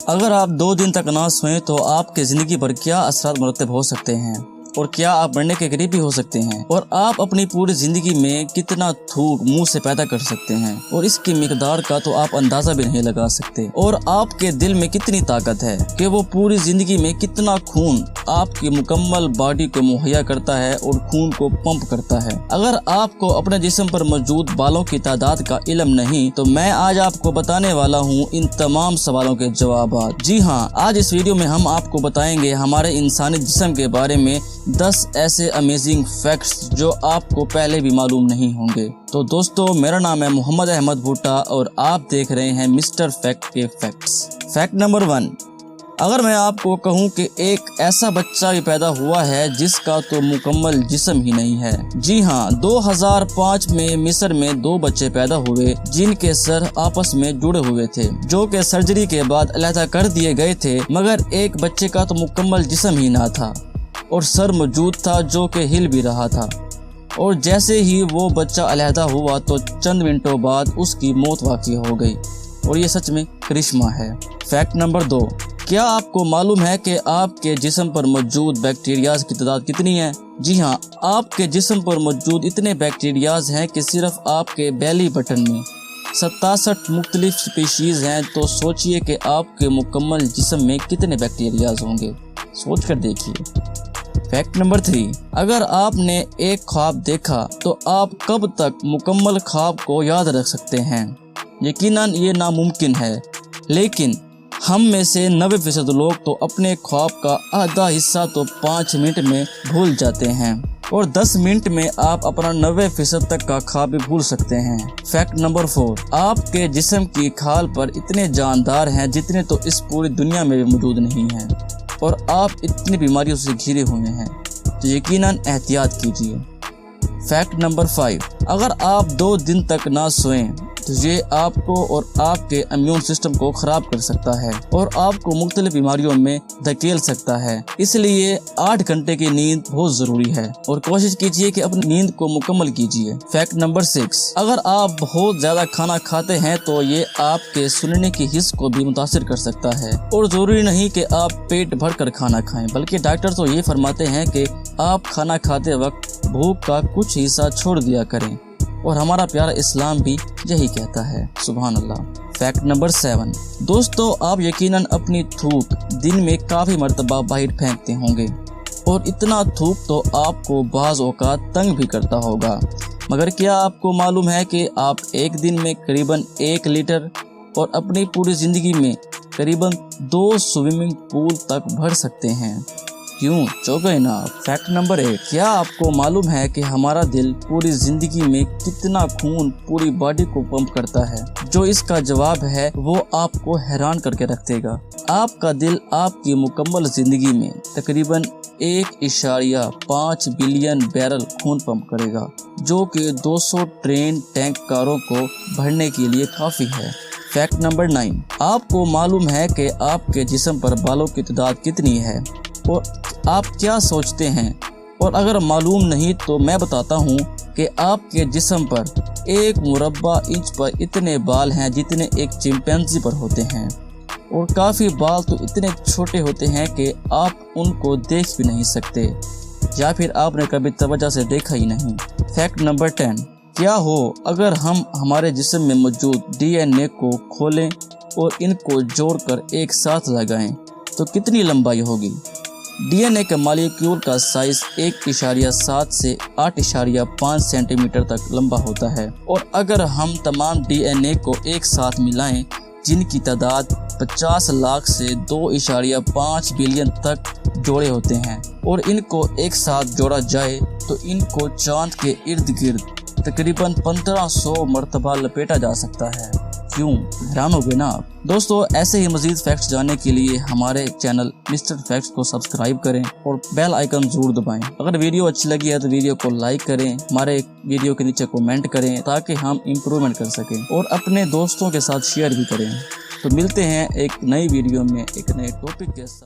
अगर आप 2 दिन तक ना सोएं तो आपके जिंदगी पर क्या असरात मुरतब हो सकते हैं और क्या आप मरने के करीब भी हो सकते हैं, और आप अपनी पूरी जिंदगी में कितना थूक मुंह से पैदा कर सकते हैं और इसकी मिकदार का तो आप अंदाजा भी नहीं लगा सकते। और आपके दिल में कितनी ताकत है कि वो पूरी जिंदगी में कितना खून आपकी मुकम्मल बॉडी को मुहैया करता है और खून को पंप करता है। अगर आपको अपने जिस्म पर मौजूद बालों की तादाद का इल्म नहीं तो मैं आज आपको बताने वाला हूँ इन तमाम सवालों के जवाब। जी हाँ, आज इस वीडियो में हम आपको बताएंगे हमारे इंसानी जिस्म के बारे में 10 ऐसे अमेजिंग फैक्ट्स जो आपको पहले भी मालूम नहीं होंगे। तो दोस्तों, मेरा नाम है मोहम्मद अहमद भुट्टा और आप देख रहे हैं मिस्टर फैक्ट के फैक्ट्स। फैक्ट नंबर 1, अगर मैं आपको कहूं कि एक ऐसा बच्चा भी पैदा हुआ है जिसका तो मुकम्मल जिस्म ही नहीं है। जी हाँ, 2005 में मिस्र में 2 बच्चे पैदा हुए जिनके सर आपस में जुड़े हुए थे, जो कि सर्जरी के बाद अलहदा कर दिए गए थे, मगर एक बच्चे का तो मुकम्मल जिस्म ही ना था और सर मौजूद था जो कि हिल भी रहा था। और जैसे ही वो बच्चा अलहदा हुआ तो चंद मिनटों बाद उसकी मौत वाक़ई हो गई और ये सच में करिश्मा है। फैक्ट नंबर 2, क्या आपको मालूम है कि आपके जिस्म पर मौजूद बैक्टीरियाज की तादाद कितनी है? जी हाँ, आपके जिस्म पर मौजूद इतने बैक्टीरियाज हैं कि सिर्फ आपके बेली बटन में 67 मुख्तलिफ स्पीशीज हैं। तो सोचिए कि आपके मुकम्मल जिस्म में कितने बैक्टीरियाज होंगे, सोच कर देखिए। फैक्ट नंबर 3, अगर आपने एक ख्वाब देखा तो आप कब तक मुकम्मल ख्वाब को याद रख सकते हैं? यकीनन ये नामुमकिन है, लेकिन हम में से 90% लोग तो अपने ख्वाब का आधा हिस्सा तो 5 मिनट में भूल जाते हैं और 10 मिनट में आप अपना 90% तक का ख्वाब भी भूल सकते हैं। फैक्ट नंबर 4, आपके जिस्म की खाल पर इतने जानदार हैं जितने तो इस पूरी दुनिया में भी मौजूद नहीं हैं और आप इतनी बीमारियों से घिरे हुए हैं, तो यकीनन एहतियात कीजिए। फैक्ट नंबर 5, अगर आप 2 दिन तक ना सोएं तो ये आपको और आपके इम्यून सिस्टम को खराब कर सकता है और आपको मुख्तलिफ बीमारियों में धकेल सकता है। इसलिए 8 घंटे की नींद बहुत जरूरी है और कोशिश कीजिए कि अपनी नींद को मुकम्मल कीजिए। फैक्ट नंबर 6, अगर आप बहुत ज्यादा खाना खाते हैं तो ये आपके सुनने की हिस्स को भी मुतासिर कर सकता है और जरूरी नहीं कि आप पेट भर कर खाना खाएं, बल्कि डॉक्टर तो ये फरमाते हैं कि आप खाना खाते वक्त भूख का कुछ हिस्सा छोड़ दिया करें और हमारा प्यारा इस्लाम भी यही कहता है। सुभान अल्लाह। फैक्ट नंबर 7, दोस्तों, आप यकीनन अपनी थूक दिन में काफ़ी मरतबा बाहर फेंकते होंगे और इतना थूक तो आपको बाज़ औक़ात तंग भी करता होगा, मगर क्या आपको मालूम है कि आप एक दिन में करीबन 1 लीटर और अपनी पूरी ज़िंदगी में करीबन 2 स्विमिंग पूल तक भर सकते हैं? क्यों चौंक गए ना? फैक्ट नंबर 8, क्या आपको मालूम है कि हमारा दिल पूरी जिंदगी में कितना खून पूरी बॉडी को पंप करता है? जो इसका जवाब है वो आपको हैरान करके रख देगा। आपका दिल आपकी मुकम्मल जिंदगी में तकरीबन 1.5 बिलियन बैरल खून पंप करेगा, जो कि 200 ट्रेन टैंक कारों को भरने के लिए काफी है। फैक्ट नंबर 9, आपको मालूम है कि आपके जिस्म पर बालों की तादाद कितनी है और आप क्या सोचते हैं? और अगर मालूम नहीं तो मैं बताता हूँ कि आपके जिस्म पर 1 मुरब्बा इंच पर इतने बाल हैं जितने एक चिंपैंजी पर होते हैं और काफ़ी बाल तो इतने छोटे होते हैं कि आप उनको देख भी नहीं सकते या फिर आपने कभी तवज्जो से देखा ही नहीं। फैक्ट नंबर 10, क्या हो अगर हम हमारे जिस्म में मौजूद DNA को खोलें और इनको जोड़कर एक साथ लगाएं तो कितनी लंबाई होगी? DNA के मॉलिक्यूल का साइज 1.7 से 8.5 सेंटीमीटर तक लंबा होता है और अगर हम तमाम DNA को एक साथ मिलाएं जिनकी तादाद 50 लाख से 2.5 बिलियन तक जोड़े होते हैं और इनको एक साथ जोड़ा जाए तो इनको चांद के इर्द गिर्द तकरीबन 1500 मरतबा लपेटा जा सकता है। क्यों हैरान हो गए ना आप? दोस्तों, ऐसे ही मजीद फैक्ट्स जानने के लिए हमारे चैनल मिस्टर फैक्ट्स को सब्सक्राइब करें और बेल आइकन जरूर दबाएं। अगर वीडियो अच्छी लगी है तो वीडियो को लाइक करें, हमारे वीडियो के नीचे कमेंट करें ताकि हम इम्प्रूवमेंट कर सकें और अपने दोस्तों के साथ शेयर भी करें। तो मिलते हैं एक नई वीडियो में एक नए टॉपिक के साथ।